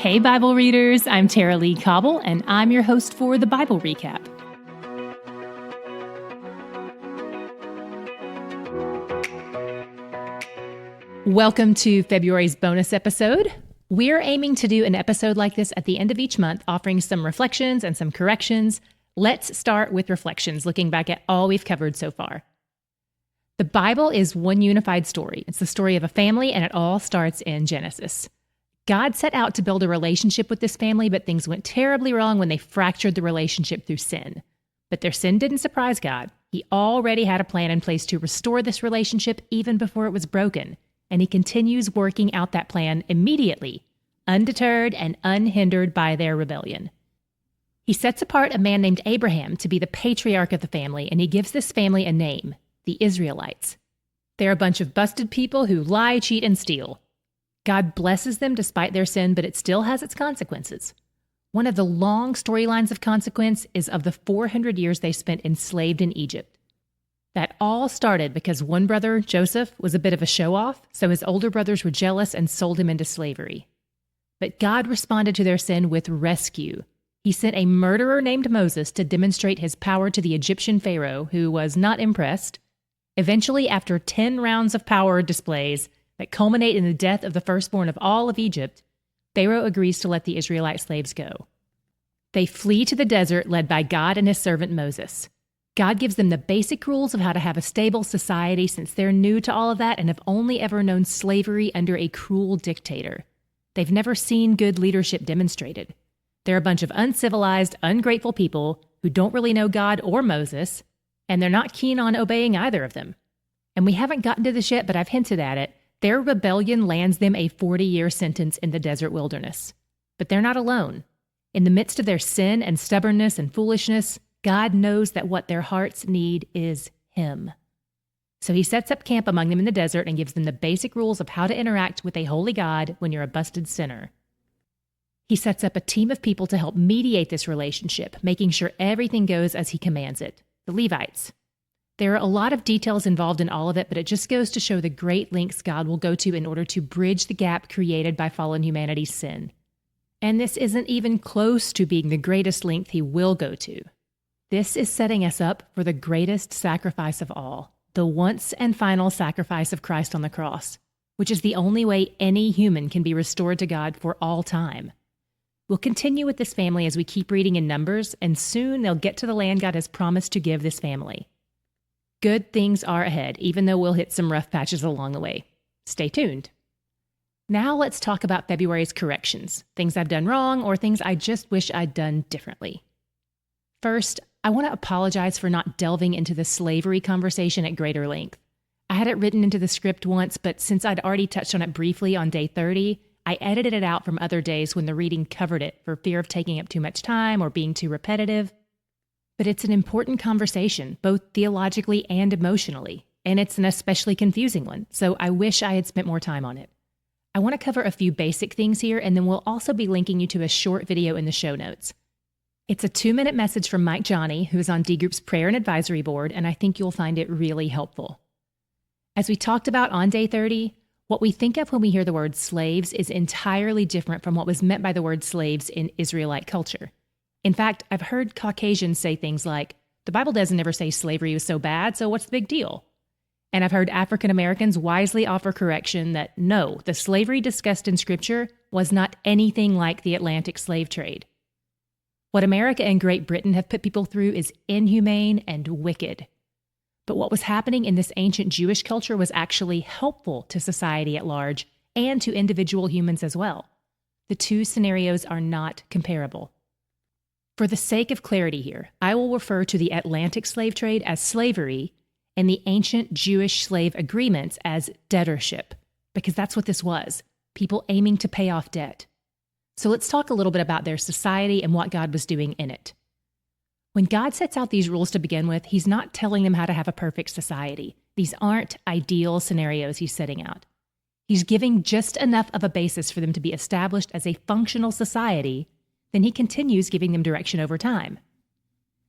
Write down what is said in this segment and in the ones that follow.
Hey, Bible readers, I'm Tara-Leigh Cobble, and I'm your host for the Bible Recap. Welcome to February's bonus episode. We're aiming to do an episode like this at the end of each month, offering some reflections and some corrections. Let's start with reflections, looking back at all we've covered so far. The Bible is one unified story. It's the story of a family, and it all starts in Genesis. God set out to build a relationship with this family, but things went terribly wrong when they fractured the relationship through sin. But their sin didn't surprise God. He already had a plan in place to restore this relationship even before it was broken, and he continues working out that plan immediately, undeterred and unhindered by their rebellion. He sets apart a man named Abraham to be the patriarch of the family, and he gives this family a name, the Israelites. They're a bunch of busted people who lie, cheat, and steal. God blesses them despite their sin, but it still has its consequences. One of the long storylines of consequence is of the 400 years they spent enslaved in Egypt. That all started because one brother, Joseph, was a bit of a show-off, so his older brothers were jealous and sold him into slavery. But God responded to their sin with rescue. He sent a murderer named Moses to demonstrate his power to the Egyptian Pharaoh, who was not impressed. Eventually, after 10 rounds of power displays that culminate in the death of the firstborn of all of Egypt, Pharaoh agrees to let the Israelite slaves go. They flee to the desert led by God and his servant Moses. God gives them the basic rules of how to have a stable society since they're new to all of that and have only ever known slavery under a cruel dictator. They've never seen good leadership demonstrated. They're a bunch of uncivilized, ungrateful people who don't really know God or Moses, and they're not keen on obeying either of them. And we haven't gotten to this yet, but I've hinted at it. Their rebellion lands them a 40-year sentence in the desert wilderness. But they're not alone. In the midst of their sin and stubbornness and foolishness, God knows that what their hearts need is Him. So He sets up camp among them in the desert and gives them the basic rules of how to interact with a holy God when you're a busted sinner. He sets up a team of people to help mediate this relationship, making sure everything goes as He commands it, the Levites. There are a lot of details involved in all of it, but it just goes to show the great lengths God will go to in order to bridge the gap created by fallen humanity's sin. And this isn't even close to being the greatest length He will go to. This is setting us up for the greatest sacrifice of all, the once and final sacrifice of Christ on the cross, which is the only way any human can be restored to God for all time. We'll continue with this family as we keep reading in Numbers, and soon they'll get to the land God has promised to give this family. Good things are ahead, even though we'll hit some rough patches along the way. Stay tuned. Now let's talk about February's corrections, things I've done wrong or things I just wish I'd done differently. First, I want to apologize for not delving into the slavery conversation at greater length. I had it written into the script once, but since I'd already touched on it briefly on day 30, I edited it out from other days when the reading covered it for fear of taking up too much time or being too repetitive. But it's an important conversation, both theologically and emotionally, and it's an especially confusing one, so I wish I had spent more time on it. I want to cover a few basic things here, and then we'll also be linking you to a short video in the show notes. It's a 2-minute message from Mike Johnny, who is on D Group's prayer and advisory board, and I think you'll find it really helpful. As we talked about on day 30, what we think of when we hear the word slaves is entirely different from what was meant by the word slaves in Israelite culture. In fact, I've heard Caucasians say things like, the Bible doesn't ever say slavery was so bad, so what's the big deal? And I've heard African Americans wisely offer correction that no, the slavery discussed in Scripture was not anything like the Atlantic slave trade. What America and Great Britain have put people through is inhumane and wicked. But what was happening in this ancient Jewish culture was actually helpful to society at large and to individual humans as well. The two scenarios are not comparable. For the sake of clarity here, I will refer to the Atlantic slave trade as slavery and the ancient Jewish slave agreements as debtorship, because that's what this was, people aiming to pay off debt. So let's talk a little bit about their society and what God was doing in it. When God sets out these rules to begin with, He's not telling them how to have a perfect society. These aren't ideal scenarios He's setting out. He's giving just enough of a basis for them to be established as a functional society. Then He continues giving them direction over time.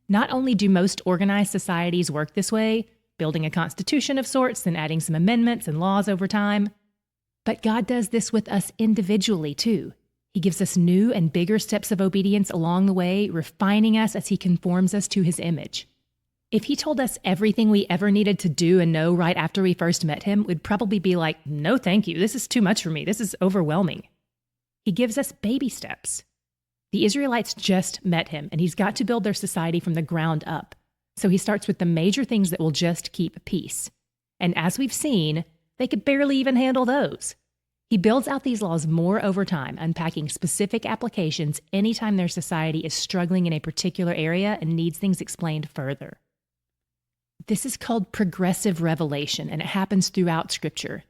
Not only do most organized societies work this way, building a constitution of sorts and adding some amendments and laws over time, but God does this with us individually too. He gives us new and bigger steps of obedience along the way, refining us as he conforms us to his image. If he told us everything we ever needed to do and know right after we first met him, we'd probably be like, no, thank you. This is too much for me. This is overwhelming. He gives us baby steps. The Israelites just met him, and he's got to build their society from the ground up. So he starts with the major things that will just keep peace. And as we've seen, they could barely even handle those. He builds out these laws more over time, unpacking specific applications anytime their society is struggling in a particular area and needs things explained further. This is called progressive revelation, and it happens throughout Scripture.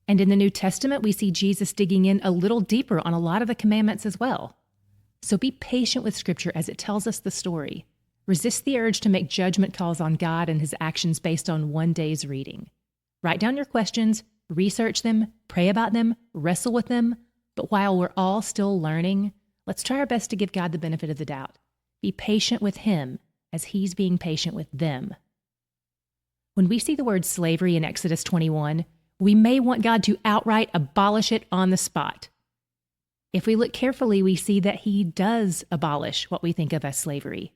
And in the New Testament, we see Jesus digging in a little deeper on a lot of the commandments as well. So be patient with Scripture as it tells us the story. Resist the urge to make judgment calls on God and his actions based on one day's reading. Write down your questions, research them, pray about them, wrestle with them. But while we're all still learning, let's try our best to give God the benefit of the doubt. Be patient with him as he's being patient with them. When we see the word slavery in Exodus 21, we may want God to outright abolish it on the spot. If we look carefully, we see that he does abolish what we think of as slavery.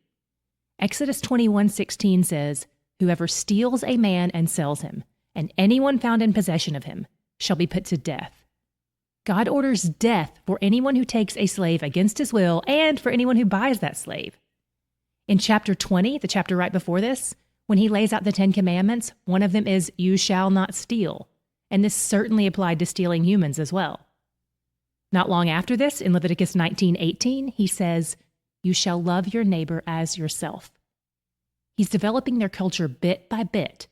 Exodus 21:16 says, "Whoever steals a man and sells him, and anyone found in possession of him, shall be put to death." God orders death for anyone who takes a slave against his will and for anyone who buys that slave. In chapter 20, the chapter right before this, when he lays out the 10 Commandments, one of them is, "You shall not steal." And this certainly applied to stealing humans as well. Not long after this, in Leviticus 19:18, he says, "You shall love your neighbor as yourself." He's developing their culture bit by bit,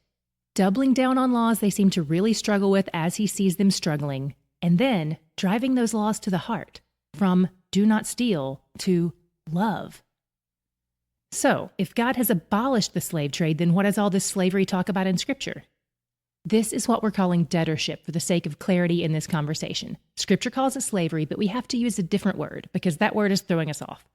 doubling down on laws they seem to really struggle with as he sees them struggling, and then driving those laws to the heart, from do not steal to love. So, if God has abolished the slave trade, then what is all this slavery talk about in Scripture? This is what we're calling debtorship for the sake of clarity in this conversation. Scripture calls it slavery, but we have to use a different word because that word is throwing us off.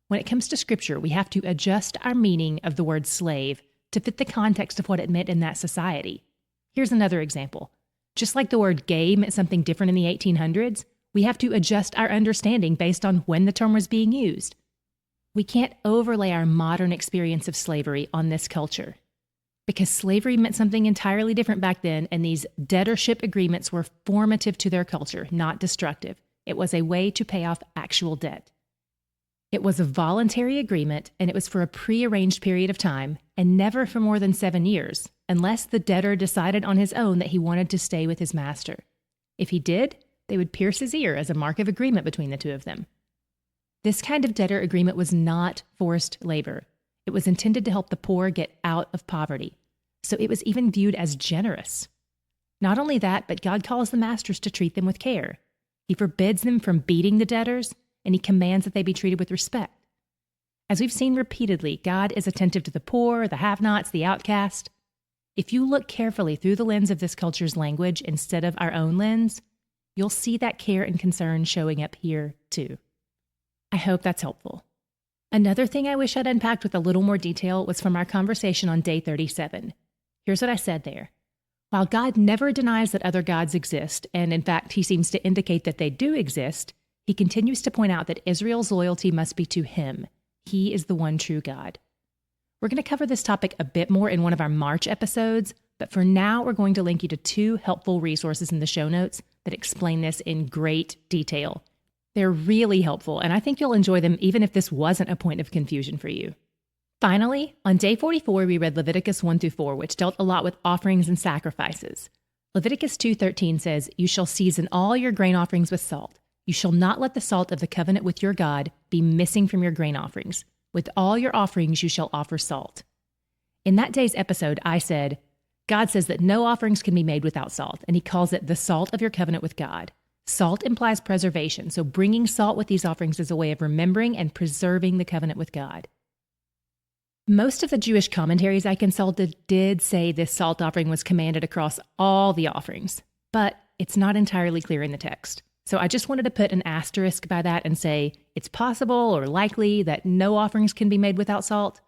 When it comes to Scripture, we have to adjust our meaning of the word slave to fit the context of what it meant in that society. Here's another example. Just like the word gay meant something different in the 1800s, we have to adjust our understanding based on when the term was being used. We can't overlay our modern experience of slavery on this culture, because slavery meant something entirely different back then, and these debtorship agreements were formative to their culture, not destructive. It was a way to pay off actual debt. It was a voluntary agreement, and it was for a prearranged period of time, and never for more than 7 years, unless the debtor decided on his own that he wanted to stay with his master. If he did, they would pierce his ear as a mark of agreement between the two of them. This kind of debtor agreement was not forced labor. It was intended to help the poor get out of poverty. So it was even viewed as generous. Not only that, but God calls the masters to treat them with care. He forbids them from beating the debtors, and he commands that they be treated with respect. As we've seen repeatedly, God is attentive to the poor, the have-nots, the outcast. If you look carefully through the lens of this culture's language instead of our own lens, you'll see that care and concern showing up here too. I hope that's helpful. Another thing I wish I'd unpacked with a little more detail was from our conversation on day 37. Here's what I said there. While God never denies that other gods exist, and in fact he seems to indicate that they do exist, he continues to point out that Israel's loyalty must be to him. He is the one true God. We're going to cover this topic a bit more in one of our March episodes, but for now we're going to link you to 2 helpful resources in the show notes that explain this in great detail. They're really helpful, and I think you'll enjoy them even if this wasn't a point of confusion for you. Finally, on day 44, we read Leviticus 1-4, which dealt a lot with offerings and sacrifices. Leviticus 2:13 says, "You shall season all your grain offerings with salt. You shall not let the salt of the covenant with your God be missing from your grain offerings. With all your offerings you shall offer salt." In that day's episode, I said, God says that no offerings can be made without salt, and he calls it the salt of your covenant with God. Salt implies preservation, so bringing salt with these offerings is a way of remembering and preserving the covenant with God. Most of the Jewish commentaries I consulted did say this salt offering was commanded across all the offerings, but it's not entirely clear in the text. So I just wanted to put an asterisk by that and say it's possible or likely that no offerings can be made without salt,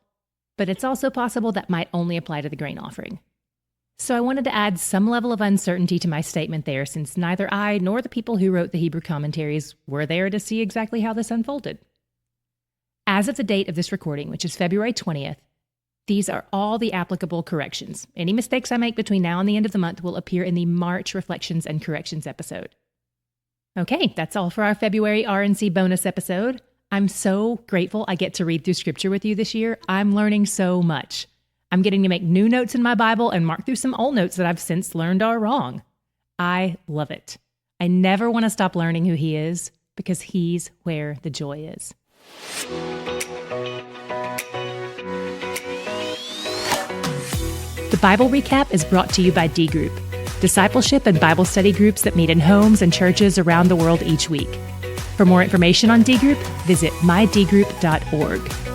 but it's also possible that might only apply to the grain offering. So I wanted to add some level of uncertainty to my statement there, since neither I nor the people who wrote the Hebrew commentaries were there to see exactly how this unfolded. As of the date of this recording, which is February 20th, these are all the applicable corrections. Any mistakes I make between now and the end of the month will appear in the March Reflections and Corrections episode. Okay, that's all for our February RNC bonus episode. I'm so grateful I get to read through scripture with you this year. I'm learning so much. I'm getting to make new notes in my Bible and mark through some old notes that I've since learned are wrong. I love it. I never want to stop learning who He is, because He's where the joy is. The Bible Recap is brought to you by D Group, discipleship and Bible study groups that meet in homes and churches around the world each week. For more information on D Group, visit mydgroup.org.